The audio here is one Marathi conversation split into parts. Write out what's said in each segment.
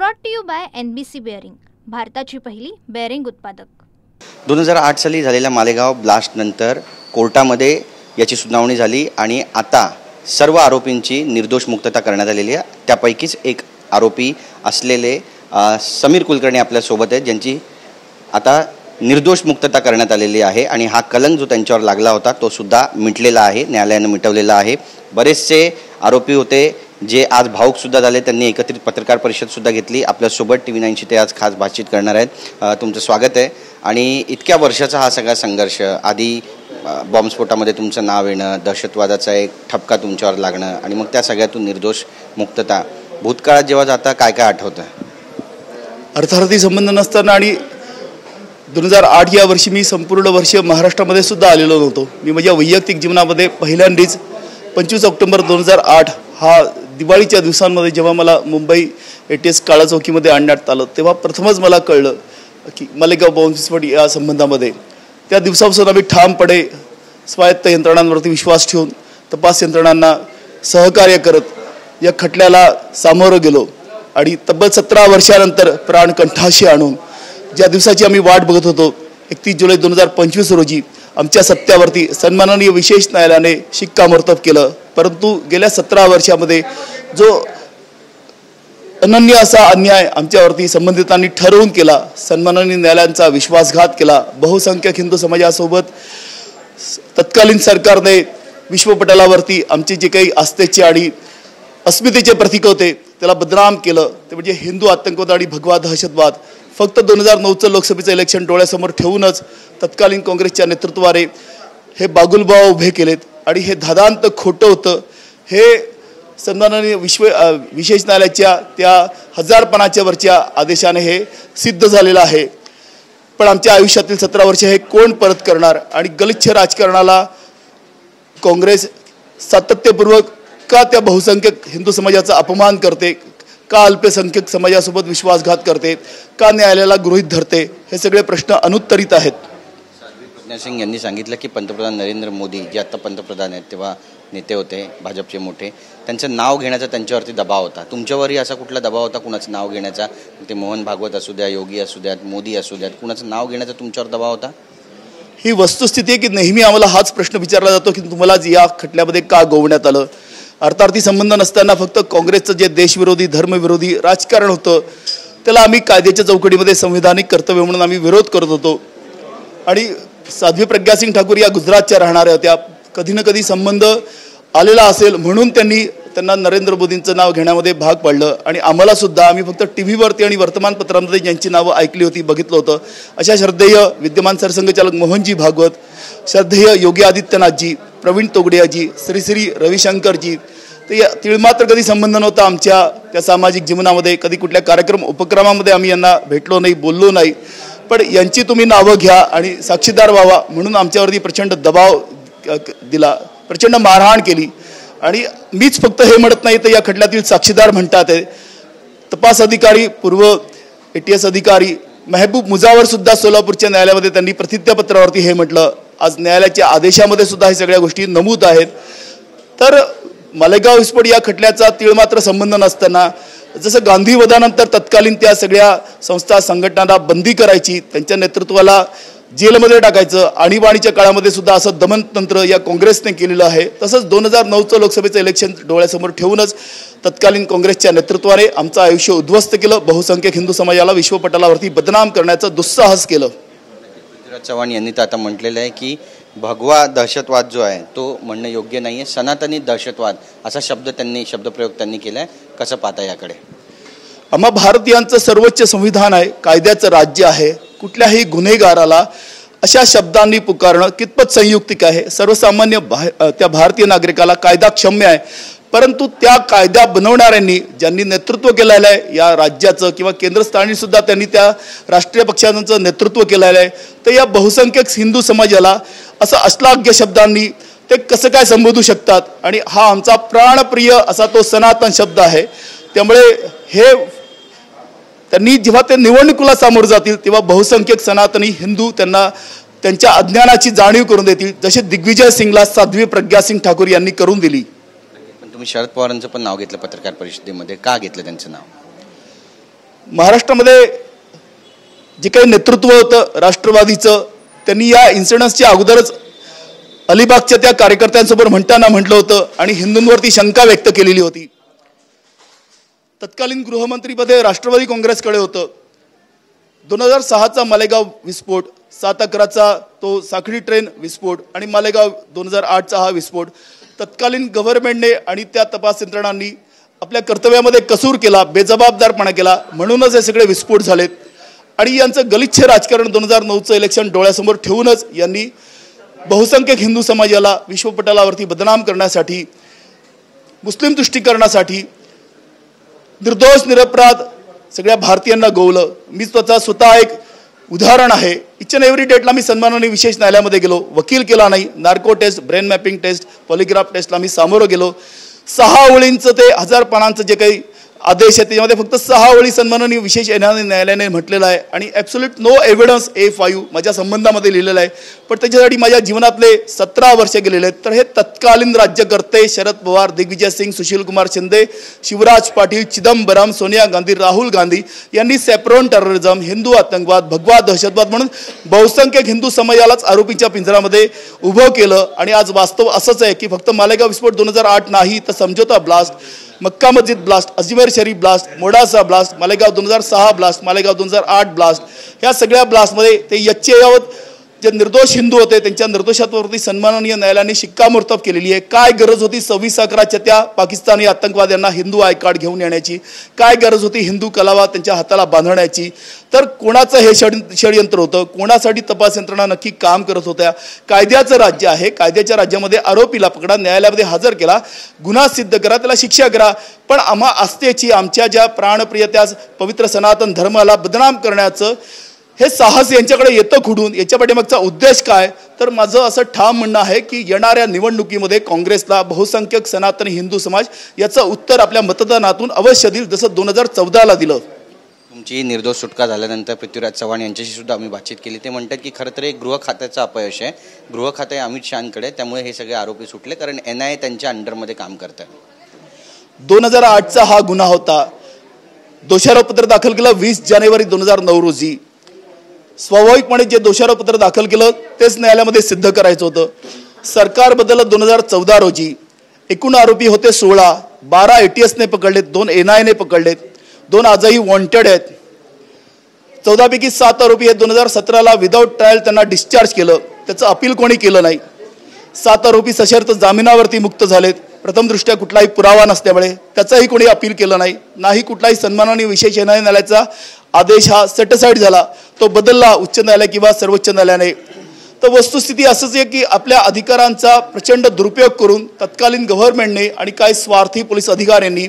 Brought to you by NBC bearing, भारताची पहिली बेअरिंग उत्पादक। 2008 साली झालेल्या मालेगाव ब्लास्ट नंतर कोर्टामध्ये याची सुनावणी झाली आणि आता सर्व आरोपींची निर्दोष मुक्तता करण्यात आलेली आहे। त्यापैकीच एक आरोपी असलेले समीर कुलकर्णी आपल्या सोबत आहेत, ज्यांची आता निर्दोष मुक्तता करण्यात आलेली आहे आणि हा कलंक जो त्यांच्यावर लागला होता तो सुद्धा मिटलेला आहे, न्यायालयाने मिटवलेला आहे। बरेचसे आरोपी होते जे आज भाऊक सुद्धा झाले, त्यांनी एकत्रित पत्रकार परिषद सुद्धा घेतली। आपल्यासोबत TV9शी ते आज खास बातचीत करणार आहेत। तुमचं स्वागत आहे। आणि इतक्या वर्षाचा हा सगळा संघर्ष, आधी बॉम्बस्फोटामध्ये तुमचं नाव येणं, दहशतवादाचा एक ठपका तुमच्यावर लागणं आणि मग त्या सगळ्यातून निर्दोष मुक्तता, भूतकाळात जेव्हा जाता काय काय आठवतं? अर्थार्थी संबंध नसताना आणि 2008 या वर्षी मी संपूर्ण वर्ष महाराष्ट्रामध्ये सुद्धा आलेलो नव्हतो। मी माझ्या वैयक्तिक जीवनामध्ये पहिल्यांदाच 25 ऑक्टोबर 2008 हा दिवाळीच्या दिवसांमध्ये जेव्हा मला मुंबई ATS काळा चौकीमध्ये आणण्यात आलं, तेव्हा प्रथमच मला कळलं की मालेगाव बॉम्बस्फोट या संबंधामध्ये त्या दिवसापासून आम्ही ठामपणे स्वायत्त यंत्रणांवरती विश्वास ठेवून तपास यंत्रणांना सहकार्य करत या खटल्याला सामोरं गेलो आणि तब्बल 17 वर्षानंतर प्राण कंठाशी आणून ज्या दिवसाची आम्ही वाट बघत होतो, 31 जुलै 2025 रोजी आमच्या सत्यावरती सन्माननीय विशेष न्यायालयाने शिक्कामोर्तब केलं। परंतु गेल्या 17 वर्षामध्ये जो अनन्य असा अन्याय आमच्यावरती संबंधितांनी ठरवून केला, सन्माननीय न्यायालयांचा विश्वासघात केला, बहुसंख्यक हिंदू समाजासोबत तत्कालीन सरकारने विश्वपटलावरती आमचे जे काही आस्थेचे आणि अस्मितेचे प्रतीक होते त्याला बदनाम केलं, ते म्हणजे हिंदू आतंकवाद आणि भगवा दहशतवाद। फक्त 2009चं लोकसभेचं इलेक्शन डोळ्यासमोर ठेवूनच तत्कालीन काँग्रेसच्या नेतृत्वाने हे बागुलबाव उभे केलेत आणि हे धादांत खोटं होतं। हे सन्माननीय विशेष न्यायालयाच्या त्या हजारपणाच्या वरच्या आदेशाने हे सिद्ध झालेलं आहे। पण आमच्या आयुष्यातील 17 वर्ष हे कोण परत करणार? आणि गलिच्छ राजकारणाला काँग्रेस सातत्यपूर्वक का त्या बहुसंख्यक हिंदू समाजाचा अपमान करते, का अल्पसंख्यक समाजासोबत विश्वासघात करते, का न्यायालयाला गृहीत धरते, हे सगळे प्रश्न अनुत्तरित आहेत। प्रज्ञा सिंग यांनी सांगितलं की पंतप्रधान नरेंद्र मोदी जे आता पंतप्रधान आहेत तेव्हा नेते होते भाजपचे मोठे, त्यांचं नाव घेण्याचा त्यांच्यावरती दबाव होता। तुमच्यावरही असा कुठला दबाव होता कुणाचं नाव घेण्याचा? ते मोहन भागवत असू द्या, योगी असू द्यात, मोदी असू द्यात, कुणाचं नाव घेण्याचा तुमच्यावर दबाव होता? ही वस्तुस्थिती आहे की नेहमी आम्हाला हाच प्रश्न विचारला जातो की तुम्हाला या खटल्यामध्ये का गोवण्यात आलं? अर्थार्थी संबंध नसताना फक्त काँग्रेसचं जे देशविरोधी धर्मविरोधी राजकारण होतं त्याला आम्ही कायद्याच्या चौकटीमध्ये संविधानिक कर्तव्य म्हणून आम्ही विरोध करत होतो। आणि साध्वी प्रज्ञा सिंग ठाकूर या गुजरातच्या राहणाऱ्या होत्या, कधी ना कधी संबंध आलेला असेल म्हणून त्यांना नरेंद्र मोदींचं नाव घेण्यामध्ये भाग पाडलं। आणि आम्हाला सुद्धा, आम्ही फक्त टीव्हीवरती आणि वर्तमानपत्रांमध्ये ज्यांची नावं ऐकली होती, बघितलं होतं, अशा श्रद्धेय विद्यमान सरसंघचालक मोहनजी भागवत, श्रद्धेय योगी आदित्यनाथजी, प्रवीण तोगडियाजी, श्री रविशंकरजी, ते तिळमात्र कधी संबंध नव्हता आमच्या त्या सामाजिक जीवनामध्ये। कधी कुठल्या कार्यक्रम उपक्रमामध्ये आम्ही यांना भेटलो नाही, बोललो नाही, पण यांची तुम्ही नावं घ्या आणि साक्षीदार व्हावा म्हणून आमच्यावरती प्रचंड दबाव दिला, प्रचंड मारहाण केली। आणि मीच फक्त हे म्हणत नाही तर या खटल्यातील साक्षीदार म्हणतात आहे, तपास अधिकारी, पूर्व ATS अधिकारी मेहबूब मुजावर सुद्धा सोलापूरच्या न्यायालयामध्ये त्यांनी प्रतिज्ञापत्रावरती हे म्हटलं। आज न्यायालयाच्या आदेशामध्ये सुद्धा हे सगळ्या गोष्टी नमूद आहेत। तर मालेगाव विस्फोट या खटल्याचा तिळमात्र संबंध नसताना जसं गांधीवधानंतर तत्कालीन त्या सगळ्या संस्था संघटनांना बंदी करायची, त्यांच्या नेतृत्वाला जेलमध्ये टाकायचं, आणीबाणीच्या काळामध्ये सुद्धा असं दमनतंत्र या काँग्रेसने केलेलं आहे, तसंच 2009चं लोकसभेचं इलेक्शन डोळ्यासमोर ठेवूनच तत्कालीन काँग्रेसच्या नेतृत्वाने आमचं आयुष्य उद्ध्वस्त केलं, बहुसंख्यक हिंदू समाजाला विश्वपटलावरती बदनाम करण्याचं दुस्साहस केलं। पृथ्वीराज चव्हाण यांनी तर आता म्हटलेलं आहे की भगवा दहशतवाद जो आहे तो म्हणणं योग्य नाही आहे, सनातनी दहशतवाद असा शब्दप्रयोग त्यांनी केला आहे। कसं पाहता याकडे? आम्हा भारतीयांचं सर्वोच्च संविधान आहे, कायद्याचं राज्य आहे, कुठल्याही गुन्हेगाराला अशा शब्दांनी पुकारणं कितपत संयुक्तिक आहे? सर्वसामान्य त्या भारतीय नागरिकाला कायदा क्षम्य आहे, परंतु त्या कायदा बनवणाऱ्यांनी ज्यांनी नेतृत्व केलेलं आहे या राज्याचं किंवा केंद्रस्थानी सुद्धा त्यांनी त्या राष्ट्रीय पक्षांचं नेतृत्व केलेलं आहे, तर या बहुसंख्यक हिंदू समाजाला असं अश्लाघ्य शब्दांनी ते कसं काय संबोधू शकतात? आणि हा आमचा प्राणप्रिय असा तो सनातन शब्द आहे। त्यामुळे हे त्यांनी जेव्हा ते निवडणुकीला सामोरं जातील तेव्हा बहुसंख्यक सनातनी हिंदू त्यांना त्यांच्या अज्ञानाची जाणीव करून देतील, जसे दिग्विजय सिंगला साध्वी प्रज्ञा सिंग ठाकूर यांनी करून दिली। पण तुम्ही शरद पवारांचं पण नाव घेतलं पत्रकार परिषदेमध्ये, का घेतलं त्यांचं नाव? महाराष्ट्रामध्ये जे काही नेतृत्व होतं राष्ट्रवादीचं, त्यांनी या इन्सिडन्सच्या अगोदरच अलिबागच्या त्या कार्यकर्त्यांसमोर म्हटलं होतं आणि हिंदूंवरती शंका व्यक्त केलेली होती. तत्कालीन गृहमंत्रीपदे राष्ट्रवादी काँग्रेसकडे होतं. 2006चा मालेगाव विस्फोट, 7/11चा तो साखळी ट्रेन विस्फोट आणि मालेगाव 2008चा हा विस्फोट, तत्कालीन गव्हर्नमेंटने आणि त्या तपास यंत्रणांनी आपल्या कर्तव्यामध्ये कसूर केला, बेजबाबदारपणा केला, म्हणूनच हे सगळे विस्फोट झालेत. आणि यांचं गलिच्छ राजकारण 2009चं इलेक्शन डोळ्यासमोर ठेवूनच यांनी बहुसंख्यक हिंदू समाजाला विश्वपटलावरती बदनाम करण्यासाठी, मुस्लिम तुष्टीकरणासाठी निर्दोष निरपराध सगळ्या भारतीयांना गोवलं. मी स्वतः एक उदाहरण आहे. इच अँड एव्हरी डेटला मी सन्मानाने विशेष न्यायालयामध्ये गेलो, वकील केला नाही, narco test, brain mapping test, polygraph टेस्टला मी सामोरं गेलो. 6 ओळींचं ते 1000 पानांचं जे काही आदेश आहे त्याच्यामध्ये फक्त 6 ओळी सन्माननीय विशेष न्यायालयाने म्हटलेलं आहे आणि ॲब्सोल्यूट नो एव्हिडन्स A5 माझ्या संबंधामध्ये लिहिलेलं आहे. पण त्याच्यासाठी माझ्या जीवनातले 17 वर्ष गेलेले आहेत. तर हे तत्कालीन राज्यकर्ते शरद पवार, दिग्विजय सिंग, सुशीलकुमार शिंदे, शिवराज पाटील, चिदंबरम, सोनिया गांधी, राहुल गांधी यांनी सेप्रॉन टेररिझम, हिंदू आतंकवाद, भगवा दहशतवाद म्हणून बहुसंख्यक हिंदू समाजालाच आरोपीच्या पिंजऱ्यामध्ये उभं केलं. आणि आज वास्तव असंच आहे की फक्त मालेगाव विस्फोट 2008 नाही तर समझोता ब्लास्ट, मक्का मस्जिद blast, Ajmer Sharif blast, Modasa blast, Malegaon 2006 blast, Malegaon 2008 blast, ह्या सगळ्या ब्लास्टमध्ये ते यच्चयावत जे निर्दोष हिंदू होते त्यांच्या निर्दोषत्वावरती सन्माननीय न्यायालयाने शिक्कामोर्तब केलेली आहे. काय गरज होती 26/11च्या त्या पाकिस्तानी आतंकवाद्यांना हिंदू आय कार्ड घेऊन येण्याची? काय गरज होती हिंदू कलावा त्यांच्या हाताला बांधण्याची? तर कोणाचं हे षडयंत्र होतं? कोणासाठी तपास यंत्रणा नक्की काम करत होत्या? कायद्याचं राज्य आहे, कायद्याच्या राज्यामध्ये आरोपीला पकडा, न्यायालयामध्ये हजर केला, गुन्हा सिद्ध करा, त्याला शिक्षा करा. पण आम्हा आस्थेची, आमच्या ज्या प्राणप्रिय त्या पवित्र सनातन धर्माला बदनाम करण्याचं हे साहस यांच्याकडे येतं खुडून. याच्या पाठीमागचा उद्देश काय? तर माझं असं ठाम म्हणणं आहे की येणाऱ्या निवडणुकीमध्ये काँग्रेसला बहुसंख्यक सनातनी हिंदू समाज याचं उत्तर आपल्या मतदानातून अवश्य देईल, जसं 2014ला दिलं. तुमची निर्दोष सुटका झाल्यानंतर पृथ्वीराज चव्हाण यांच्याशी सुद्धा आम्ही बातचीत केली. ते म्हणतात की खरं तर हे गृह खात्याचं अपयश आहे, गृह खाते अमित शहांकडे, त्यामुळे हे सगळे आरोपी सुटले, कारण NIA त्यांच्या अंडरमध्ये काम करतात. 2008चा हा गुन्हा होता. दोषारोपपत्र दाखल केलं 20 जानेवारी 2009 रोजी. स्वाभाविकपणे जे दोषारोपपत्र दाखल केलं तेच न्यायालयामध्ये सिद्ध करायचं होतं. सरकार बदललं 2014 रोजी. एकूण आरोपी होते 16. 12 ATSने पकडलेत, 2 NIAने पकडलेत, 2 आजही वॉन्टेड आहेत. 14 पैकी 7 आरोपी आहेत. 2017ला विदाऊट ट्रायल त्यांना डिस्चार्ज केलं, त्याचं अपील कोणी केलं नाही. 7 आरोपी सशर्त जामिनावरती मुक्त झालेत. प्रथमदृष्ट्या कुठलाही पुरावा नसल्यामुळे त्याचाही कोणी अपील केलं नाही. नाही कुठलाही सन्माननीय विशेष न्यायालयाचा आदेश हा सेटिसाइड झाला, तो बदलला उच्च न्यायालय किंवा सर्वोच्च न्यायालयाने. तर वस्तुस्थिती असंच आहे की आपल्या अधिकारांचा प्रचंड दुरुपयोग करून तत्कालीन गव्हर्नमेंटने आणि काही स्वार्थी पोलीस अधिकाऱ्यांनी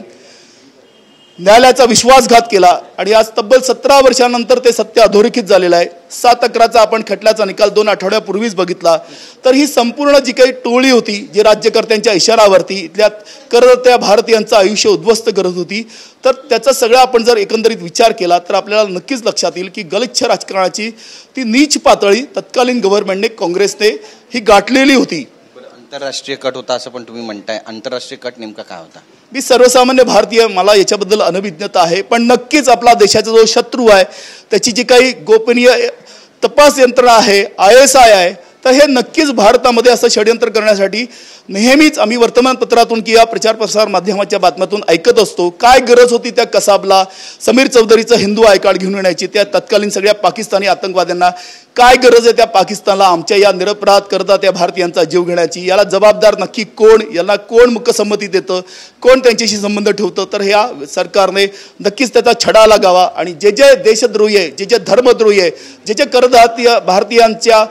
न्यायालयाचा विश्वासघात केला आणि आज तब्बल 17 वर्षांनंतर ते सत्य अधोरेखित झालेलं आहे. 7/11चा आपण खटल्याचा निकाल 2 आठवड्यापूर्वीच बघितला. तर ही संपूर्ण जी काही टोळी होती, जे राज्यकर्त्यांच्या इशारावरती इथल्या करदात्या भारतीयांचं आयुष्य उद्ध्वस्त करत होती, तर त्याचा सगळा आपण जर एकंदरीत विचार केला तर आपल्याला नक्कीच लक्षात येईल की गलिच्छ राजकारणाची ती नीच पातळी तत्कालीन गव्हर्नमेंटने, काँग्रेसने ही गाठलेली होती. आंतरराष्ट्रीय कट होता असं पण तुम्ही म्हणताय, आंतरराष्ट्रीय कट नेमका काय होता? मी सर्वसामान्य भारतीय, मला याच्याबद्दल अनभिज्ञता आहे, पण नक्कीच आपला देशाचा जो शत्रू आहे त्याची जी काही गोपनीय तपास यंत्रणा आहे, ISI आहे, तर हे नक्कीच भारतामध्ये असं षडयंत्र करण्यासाठी नेहमीच आम्ही वर्तमानपत्रातून किंवा प्रचार प्रसार माध्यमाच्या बातम्यातून ऐकत असतो. काय गरज होती त्या कसाबला समीर चौधरीचं हिंदू आय कार्ड घेऊन येण्याची? त्या तत्कालीन सगळ्या पाकिस्तानी आतंकवाद्यांना काय गरज आहे त्या पाकिस्तानला आमच्या या निरपराध करता त्या भारतीयांचा जीव घेण्याची? याला जबाबदार नक्की कोण? यांना कोण मुकसंमती देतं? कोण त्यांच्याशी संबंध ठेवतं? तर ह्या सरकारने नक्कीच त्याचा छडा लागावा आणि जे जे देशद्रोही आहे, जे जे धर्मद्रोही आहे, जे जे करदाती भारतीयांच्या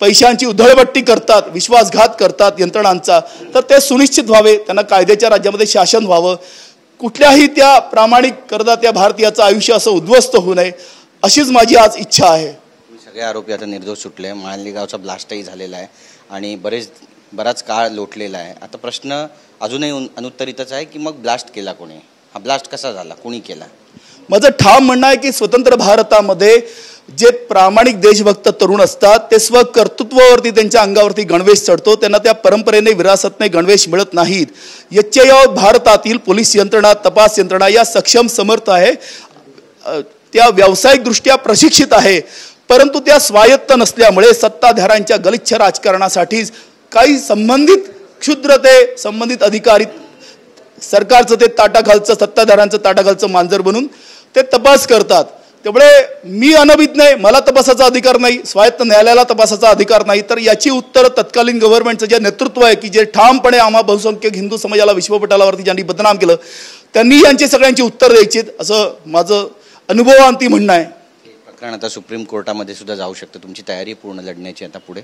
पैशांची उधळपट्टी करतात, विश्वासघात करतात यंत्रणांचा, तर ते सुनिश्चित व्हावे. त्यांना कायद्याच्या राज्यामध्ये शासन व्हावं. कुठल्याही त्या प्रामाणिक करदात्या भारतीयाचं आयुष्य असं उद्ध्वस्त होऊ नये, अशीच माझी आज इच्छा आहे. सगळे आरोपी आता निर्दोष सुटले. मालेगावचा ब्लास्टही झालेला आहे आणि बराच काळ लोटलेला आहे. आता प्रश्न अजूनही अनुत्तरितच आहे की मग ब्लास्ट केला कोणी? हा ब्लास्ट कसा झाला, कोणी केला? माझं ठाम म्हणणं आहे की स्वतंत्र भारतामध्ये जे प्रामाणिक देशभक्त तरुण असतात ते स्वकर्तृत्वावरती त्यांच्या अंगावरती गणवेश चढतो. त्यांना त्या परंपरेने, विरासतने गणवेश मिळत नाहीत. यच्चयावत भारतातील पोलीस यंत्रणा, तपास यंत्रणा या सक्षम समर्थ आहे. त्या व्यावसायिकदृष्ट्या प्रशिक्षित आहे, परंतु त्या स्वायत्त नसल्यामुळे सत्ताधाऱ्यांच्या गलिच्छ राजकारणासाठी काही संबंधित अधिकारी सरकारचं ते ताटाखालचं सत्ताधाऱ्यांचं ताटाखालचं मांजर बनून ते तपास करतात. त्यामुळे मी अनभिज्ञ आहे, मला तपासाचा अधिकार नाही, स्वायत्त न्यायालयाला तपासाचा अधिकार नाही. तर याची उत्तर तत्कालीन गव्हर्नमेंटचं जे नेतृत्व आहे की जे ठामपणे आम्हा बहुसंख्यक हिंदू समाजाला विश्वपटलावरती ज्यांनी बदनाम केलं त्यांनी यांची सगळ्यांची उत्तर द्यायची असं माझं अनुभवांती म्हणणं आहे. प्रकरण आता सुप्रीम कोर्टामध्ये सुद्धा जाऊ शकतं, तुमची तयारी पूर्ण लढण्याची आता पुढे?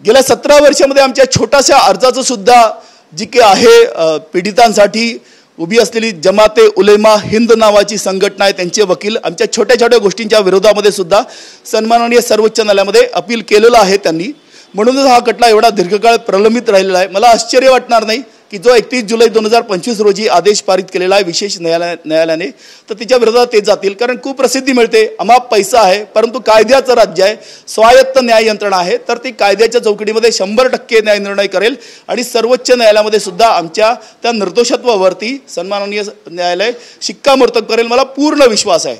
गेल्या 17 वर्षामध्ये आमच्या छोट्याशा अर्जाचं सुद्धा जी काही आहे पीडितांसाठी उभी असलेली जमाते उलेमा हिंद नावाची संघटना आहे, त्यांचे वकील आमच्या छोट्या छोट्या गोष्टींच्या विरोधामध्ये सुद्धा सन्माननीय सर्वोच्च न्यायालयामध्ये अपील केलेलं आहे त्यांनी. म्हणूनच हा खटला एवढा दीर्घकाळ प्रलंबित राहिलेला आहे. मला आश्चर्य वाटणार नाही की जो 31 जुलै 2025 रोजी आदेश पारित केलेला आहे विशेष न्यायालयाने, तर तिच्या विरोधात ते जातील. कारण खूप प्रसिद्धी मिळते, अमाप पैसा आहे, परंतु कायद्याचं राज्य आहे, स्वायत्त न्याय यंत्रणा आहे, तर ती कायद्याच्या चौकटीमध्ये 100% न्याय निर्णय करेल. आणि सर्वोच्च न्यायालयामध्ये सुद्धा आमच्या त्या निर्दोषत्वावरती सन्माननीय न्यायालय शिक्कामोर्तब करेल, मला पूर्ण विश्वास आहे.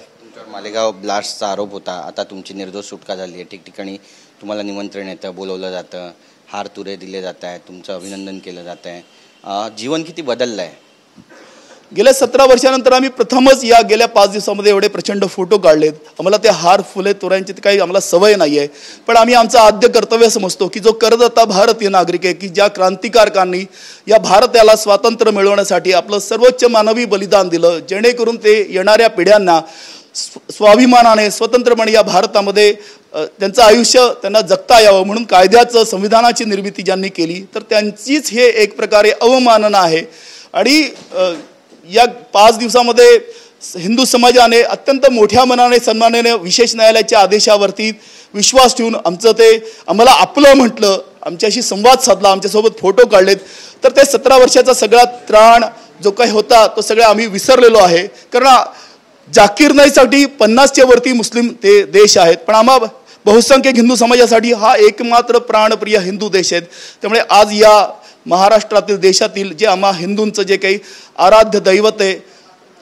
मालेगाव ब्लास्टचा आरोप होता, आता तुमची निर्दोष सुटका झाली आहे. ठिकठिकाणी तुम्हाला निमंत्रण येतं, बोलवलं जातं, हार तुरे दिले जात आहेत, तुमचं अभिनंदन केलं जात आहे. जीवन किती बदललं आहे? गेल्या 17 वर्षानंतर आम्ही प्रथमच या गेल्या 5 दिवसामध्ये एवढे प्रचंड फोटो काढलेत. आम्हाला ते हार फुले तोऱ्यांची काही आम्हाला सवय नाही आहे, पण आम्ही आमचं आद्य कर्तव्य समजतो की जो करदाता भारतीय नागरिक आहे, की ज्या क्रांतिकारकांनी या भारताला स्वातंत्र्य मिळवण्यासाठी आपलं सर्वोच्च मानवी बलिदान दिलं, जेणेकरून ते येणाऱ्या पिढ्यांना स्वाभिमानाने स्वतंत्रपणे या भारतामध्ये त्यांचं आयुष्य त्यांना जगता यावं म्हणून कायद्याचं संविधानाची निर्मिती ज्यांनी केली, तर त्यांचीच हे एक प्रकारे अवमानना आहे. आणि या 5 दिवसामध्ये हिंदू समाजाने अत्यंत मोठ्या मनाने सन्मानाने विशेष न्यायालयाच्या आदेशावरती विश्वास ठेवून आम्हाला आपलं म्हटलं, आमच्याशी संवाद साधला, आमच्यासोबत फोटो काढलेत. तर ते 17 वर्षाचा सगळा त्राण जो काही होता तो सगळं आम्ही विसरलेलो आहे. कारण जाकीर नाईसाठी 50च्या वरती मुस्लिम ते देश आहेत, पण आम्हा बहुसंख्यक हिंदू समाजासाठी हा एकमात्र प्राणप्रिय हिंदू देश आहेत. त्यामुळे आज या महाराष्ट्रातील देशातील जे आम्हा हिंदूंचं जे काही आराध्य दैवत आहे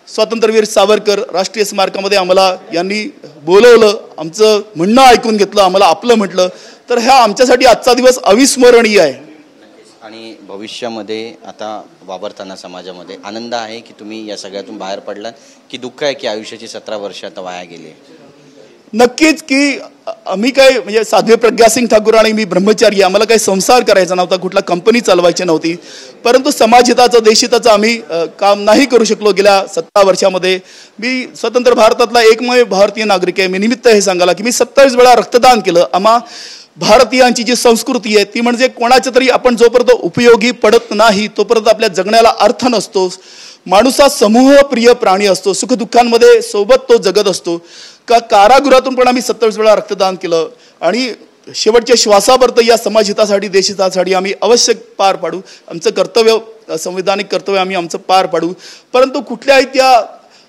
स्वातंत्र्यवीर सावरकर राष्ट्रीय स्मारकामध्ये आम्हाला यांनी बोलवलं, आमचं म्हणणं ऐकून घेतलं, आम्हाला आपलं म्हटलं, तर ह्या आमच्यासाठी आजचा दिवस अविस्मरणीय आहे. आणि भविष्यामध्ये आता वावरताना समाजामध्ये आनंद आहे की तुम्ही या सगळ्यातून बाहेर पडलात, की दुःख आहे की आयुष्याची 17 वर्ष आता वाया गेली? नक्कीच की आम्ही काय म्हणजे साध्वी प्रज्ञासिंग ठाकूर आणि मी ब्रह्मचारी, आम्हाला काही संसार करायचा नव्हता, कुठला कंपनी चालवायची नव्हती, परंतु समाजहिताचं देशहिताचं आम्ही काम नाही करू शकलो गेल्या 17 वर्षामध्ये. मी स्वतंत्र भारतातला एकमेव भारतीय नागरिक आहे. मी निमित्त हे सांगायला की मी 27 वेळा रक्तदान केलं. आम्हा भारतीयांची जी संस्कृती आहे ती म्हणजे कोणाच्या तरी आपण जोपर्यंत उपयोगी पडत नाही तोपर्यंत आपल्या जगण्याला अर्थ नसतो. माणूस हा समूह प्रिय प्राणी असतो, सुखदुःखांमध्ये सोबत तो जगत असतो. कारागृहातून पण आम्ही 27 वेळा रक्तदान केलं आणि शेवटच्या श्वासापर्यंत या समाजहितासाठी देशहितासाठी आम्ही अवश्य पार पाडू. आमचं कर्तव्य, संविधानिक कर्तव्य आम्ही आमचं पार पाडू. परंतु कुठल्याही त्या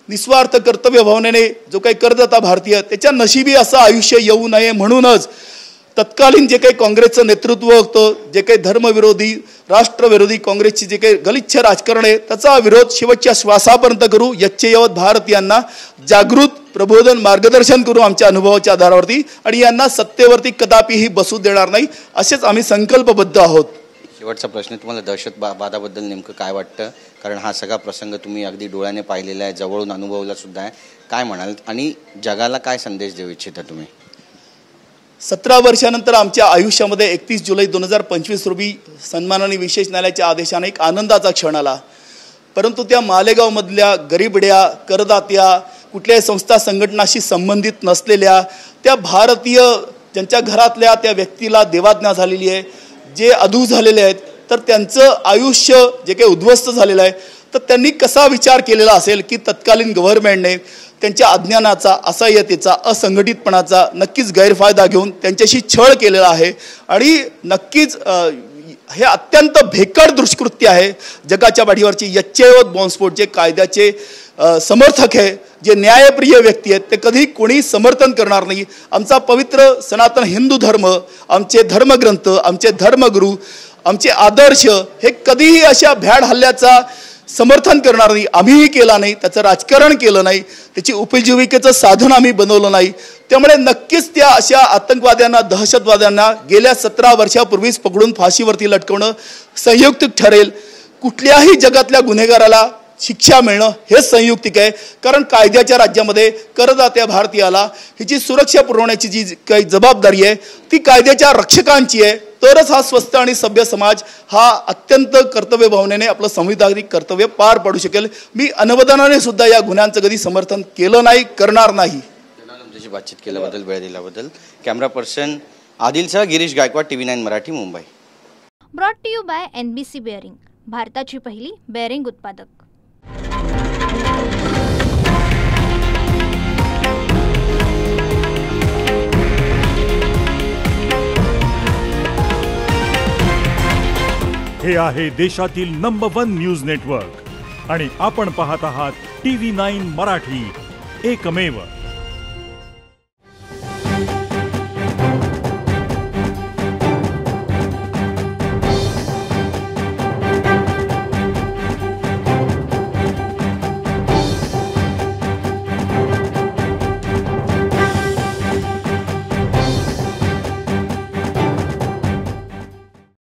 निस्वार्थ कर्तव्य भावनेने जो काही करदाता भारतीय त्याच्या नशिबी असं आयुष्य येऊ नये म्हणूनच तत्कालीन जे काही काँग्रेसचं नेतृत्व होतं, जे काही धर्मविरोधी राष्ट्रविरोधी काँग्रेसची जे काही गलिच्छ राजकारण आहे त्याचा विरोध शेवटच्या श्वासापर्यंत करू. यच्चेयवत भारतीयांना जागृत प्रबोधन मार्गदर्शन करू आमच्या अनुभवाच्या आधारावरती आणि यांना सत्तेवरती कदापिही बसू देणार नाही असेच आम्ही संकल्पबद्ध आहोत. शेवटचा प्रश्न, तुम्हाला दहशतवादाबद्दल नेमकं काय वाटतं? कारण हा सगळा प्रसंग तुम्ही अगदी डोळ्याने पाहिलेला आहे, जवळून अनुभवला सुद्धा आहे. काय म्हणाल आणि जगाला काय संदेश देऊ इच्छिता तुम्ही? 17 वर्षानंतर आमच्या आयुष्यामध्ये 31 जुलै 2025 रोजी सन्माननीय विशेष न्यायालयाच्या आदेशाने एक आनंदाचा क्षण आला. परंतु त्या मालेगावमधल्या गरीबड्या करदात्या कुठल्याही संस्था संघटनाशी संबंधित नसलेल्या त्या भारतीय ज्यांच्या घरातल्या त्या व्यक्तीला देवाज्ञा झालेली आहे, जे अधू झालेले आहेत, तर त्यांचं आयुष्य जे काही उद्ध्वस्त झालेलं आहे, तर त्यांनी कसा विचार केलेला असेल की तत्कालीन गव्हर्नमेंटने त्यांच्या अज्ञानाचा, असहाय्यतेचा, असंघटितपणाचा नक्कीच गैरफायदा घेऊन त्यांच्याशी छळ केलेला आहे. आणि नक्कीच हे अत्यंत भेकड दुष्कृत्य आहे. जगाच्या पाठीवरची यच्चेवत बॉम्बस्फोट जे कायद्याचे समर्थक आहे, जे न्यायप्रिय व्यक्ती आहेत, ते कधी कोणी समर्थन करणार नाही. आमचा पवित्र सनातन हिंदू धर्म, आमचे धर्मग्रंथ, आमचे धर्मगुरू, आमचे आदर्श हे कधीही अशा भ्याड हल्ल्याचा समर्थन करणार नाही, आम्हीही केला नाही, त्याचं राजकारण केलं नाही, त्याची उपजीविकेचं साधन आम्ही बनवलं नाही. त्यामुळे नक्कीच त्या अशा आतंकवाद्यांना, दहशतवाद्यांना गेल्या 17 वर्षापूर्वीच पकडून फाशीवरती लटकवणं संयुक्तिक ठरेल. कुठल्याही जगातल्या गुन्हेगाराला शिक्षा मिळणं हे संयुक्तिक आहे. कारण कायद्याच्या राज्यामध्ये करदात्या भारतीयाला हिची सुरक्षा पुरवण्याची जी काही जबाबदारी आहे ती कायद्याच्या रक्षकांची आहे. तरच हा स्वस्थ आणि सभ्य समाज हा अत्यंत कर्तव्य भावनेने आपलं संविधानिक कर्तव्य पार पाडू शकेल. मी अनवधानाने सुद्धा या गुन्ह्यांचं कधी समर्थन केलं नाही, करणार नाही. आमच्याशी बातचीत केल्याबद्दल, वेळ दिल्याबद्दल. कॅमेरा पर्सन आदिलसह Girish Gaikwad, TV9 Marathi, Mumbai. Brought to you by NBC bearing, भारताची पहिली बेअरिंग उत्पादक. हे आहे देशातील नंबर 1 न्यूज नेटवर्क आणि आपण पाहत आहात TV9 मराठी, एकमेव.